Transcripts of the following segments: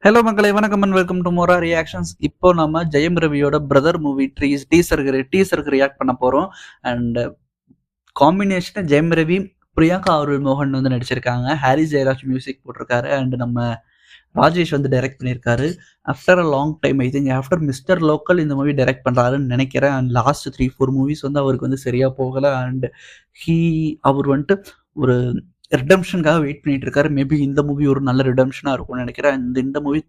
Hello மக்களே, வணக்கம் and welcome to மோரா reactions. இப்போ நம்ம ஜெயம் ரவியோட பிரதர் மூவி டீசருக்கு ரியாக்ட் பண்ண போறோம். அண்ட் காம்பினேஷன் ஜெயம் ரவி, பிரியங்கா அருள் மோகன் வந்து நடிச்சிருக்காங்க. ஹாரிஸ் ஜெயராஜ் மியூசிக் போட்டிருக்காரு. அண்ட் நம்ம ராஜேஷ் வந்து டைரக்ட் பண்ணியிருக்காரு. After a long time, I think after mister local இந்த மூவி டைரக்ட் பண்ணுறாருன்னு நினைக்கிறேன். அண்ட் லாஸ்ட் 3-4 மூவிஸ் வந்து அவருக்கு வந்து சரியாக போகலை. அண்ட் அவர் வந்துட்டு ஒரு ரிடம்ஷனுக்காக வெயிட் பண்ணிட்டு இருக்காரு. மேபி இந்த மூவி ஒரு நல்ல ரிடம்ஷனாக இருக்கும்னு நினைக்கிறேன். இந்த மூவி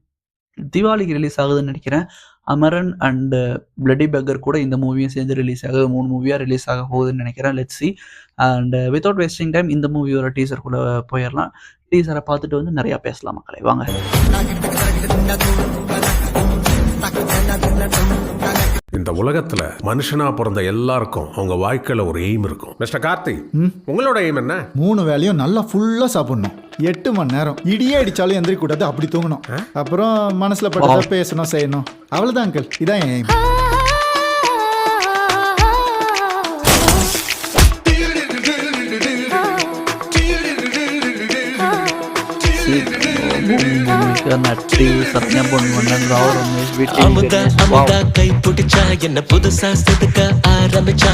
தீபாவளிக்கு ரிலீஸ் ஆகுதுன்னு நினைக்கிறேன். அமரன் அண்ட் பிளட்டி பெக்கர் கூட இந்த மூவியும் சேர்ந்து ரிலீஸ் ஆகுது. 3 மூவியாக ரிலீஸ் ஆக போகுதுன்னு நினைக்கிறேன். Let's see. And without wasting time இந்த மூவியோட டீசருக்குள்ளே போயிடலாம். டீசரை பார்த்துட்டு வந்து நிறையா பேசலாம் மக்களே, வாங்க. இந்த உலகத்துல மனுஷனா பிறந்த எல்லாருக்கும் அவங்க வாழ்க்கையில ஒரு எய்ம் இருக்கும். மிஸ்டர் கார்த்தி, உங்களோட எய்ம் என்ன? 3 வேளையும் நல்லா ஃபுல்லா சாப்பிடணும். 8 மணி நேரம் இடியே அடிச்சாலும் எந்திரிக்க கூடாது, அப்படி தூங்கணும். அப்புறம் மனசுல பட்டதை பேசணும், செய்யணும். அவ்வளவுதான் அங்கிள், இதான் என் எய்ம். நட்டி சத்யா பொன்வண்ணன், ராவ் ரமேஷ், கை பிடிச்சா என்ன புதுசா செதுக்க ஆரம்பிச்சா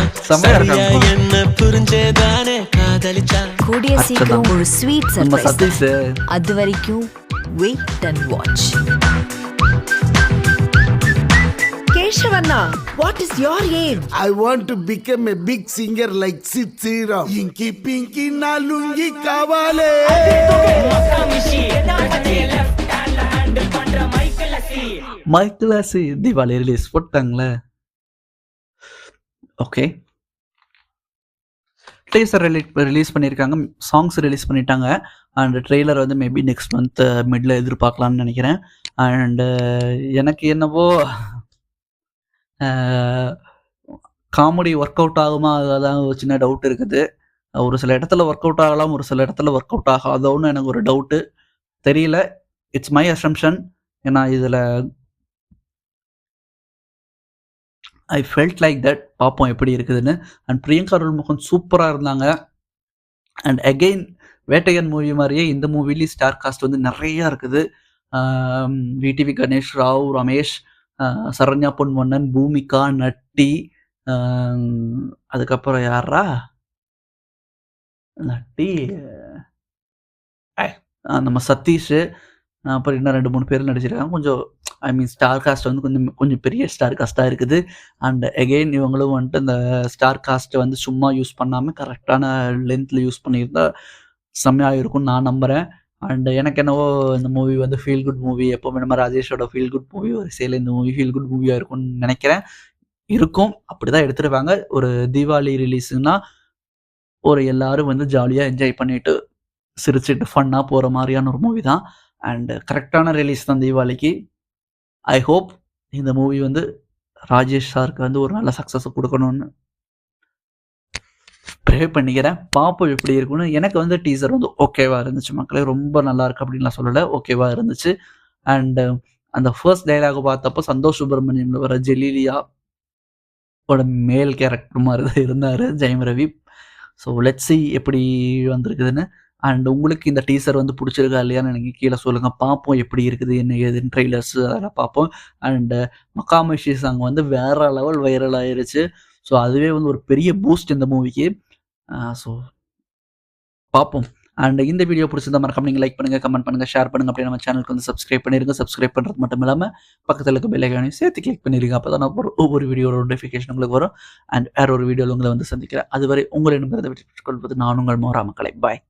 என்ன புரிஞ்சேதானே காதலிச்சா. கூடிய சீக்கிரம் ஒரு ஸ்வீட் சர்ப்ரைஸ். சதீஷ், அது வரைக்கும் wait and watch. Keshavanna, what is your aim? I want to become a big singer like Sid Sriram. Inky Pinky Nalungi Kavale. மைக்கேலாசி தீபாவளி ரிலீஸ் போட்டாங்களே. ஓகே, டீசர் ரிலீஸ் பண்ணியிருக்காங்க, சாங்ஸ் ரிலீஸ் பண்ணிட்டாங்க. அண்ட் ட்ரெய்லர் வந்து maybe next month மிட்ல எதிர்பார்க்கலாம்னு நினைக்கிறேன். And எனக்கு என்னவோ காமெடி ஒர்க் அவுட் ஆகுமா, அதான் ஒரு சின்ன டவுட் இருக்குது. ஒரு சில இடத்துல ஒர்க் அவுட் ஆகலாம், ஒரு சில இடத்துல ஒர்க் அவுட் ஆகாதோன்னு எனக்கு ஒரு டவுட்டு தெரியல. It's my assumption. ஏன்னா இதில் ஐ ஃபெல்ட் லைக் தட். பார்ப்போம் எப்படி இருக்குதுன்னு. அண்ட் பிரியங்கா அருள் மோகன் சூப்பராக இருந்தாங்க. அண்ட் அகெயின் வேட்டையன் மூவி மாதிரியே இந்த மூவிலையும் ஸ்டார் காஸ்ட் வந்து நிறையா இருக்குது. விடிவி கணேஷ், ராவ் ரமேஷ், சரண்யா பொன்வண்ணன், பூமிகா, நட்டி, அதுக்கப்புறம் யாரா நட்டி, நம்ம சதீஷ், அப்புறம் இன்னும் 2-3 பேர் நடிச்சிருக்காங்க. கொஞ்சம் ஐ மீன் ஸ்டார் காஸ்ட் வந்து கொஞ்சம் பெரிய ஸ்டார் காஸ்ட்டாக இருக்குது. அண்ட் எகெயின் இவங்களும் வந்துட்டு இந்த ஸ்டார் காஸ்ட்டை வந்து சும்மா யூஸ் பண்ணாமல் கரெக்டான லென்த்தில் யூஸ் பண்ணியிருந்தா செம்மையாக இருக்கும்னு நான் நம்புகிறேன். அண்ட் எனக்கு என்னவோ இந்த மூவி வந்து ஃபீல் குட் மூவி, எப்போவுமே நம்ம ராஜேஷோட ஃபீல் குட் மூவி ஒரு சேல இந்த மூவி ஃபீல் குட் மூவியாக இருக்கும்னு நினைக்கிறேன். இருக்கும், அப்படி தான் எடுத்துருவாங்க. ஒரு தீபாவளி ரிலீஸுன்னா ஒரு எல்லாரும் வந்து ஜாலியாக என்ஜாய் பண்ணிட்டு சிரிச்சுட்டு ஃபன்னாக போகிற மாதிரியான ஒரு மூவி தான். அண்ட் கரெக்டான ரிலீஸ் தான் தீபாவளிக்கு. ஐ ஹோப் இந்த மூவி வந்து ராஜேஷ் சாருக்கு வந்து ஒரு நல்ல சக்ஸஸ் கொடுக்கணும்னு ப்ரே பண்ணிக்கிறேன். பார்ப்போம் எப்படி இருக்குன்னு. எனக்கு வந்து டீசர் வந்து ஓகேவா இருந்துச்சு மக்களே, ரொம்ப நல்லா இருக்கு அப்படின்லாம் சொல்லலை, ஓகேவா இருந்துச்சு. அண்ட் அந்த ஃபர்ஸ்ட் டைலாக் பார்த்தப்போ சந்தோஷ் சுப்ரமணியம்ல வர ஜெலீலியா மேல் கேரக்டர் மாதிரி தான் இருந்தார் Jayam Ravi. So let's see எப்படி வந்திருக்குதுன்னு. அண்ட் உங்களுக்கு இந்த டீசர் வந்து பிடிச்சிருக்கா இல்லையான்னு எனக்கு கீழே சொல்லுங்கள். பார்ப்போம் எப்படி இருக்குது, என்ன ஏதுன்னு ட்ரெய்லர்ஸ் அதெல்லாம் பார்ப்போம். அண்டு மக்காமிஷி சாங் வந்து வேற லெவல் வைரல் ஆயிருச்சு. ஸோ அதுவே வந்து ஒரு பெரிய பூஸ்ட் இந்த மூவிக்கு. ஸோ பார்ப்போம். அண்ட் இந்த வீடியோ பிடிச்சிருந்தா மறக்காம நீங்கள் லைக் பண்ணுங்கள், கமெண்ட் பண்ணுங்கள், ஷேர் பண்ணுங்கள். அப்படியே நம்ம சேனலுக்கு வந்து சப்ஸ்கிரைப் பண்ணிருங்க. சப்ஸ்கிரைப் பண்ணுறது மட்டும் இல்லாமல் பக்கத்தில் இருக்க பெல் ஐகானையும் சேர்த்து கிளிக் பண்ணிருங்க. அப்போ தான் நான் ஒவ்வொரு வீடியோட நோட்டிஃபிகேஷன் உங்களுக்கு வரும். அண்ட் வேற ஒரு வீடியோவில் உங்களை வந்து சந்திக்கிறேன். அதுவரை உங்களை விட்டுக் கொள்வது நான் உங்கள் மோரா மக்களை. பாய்.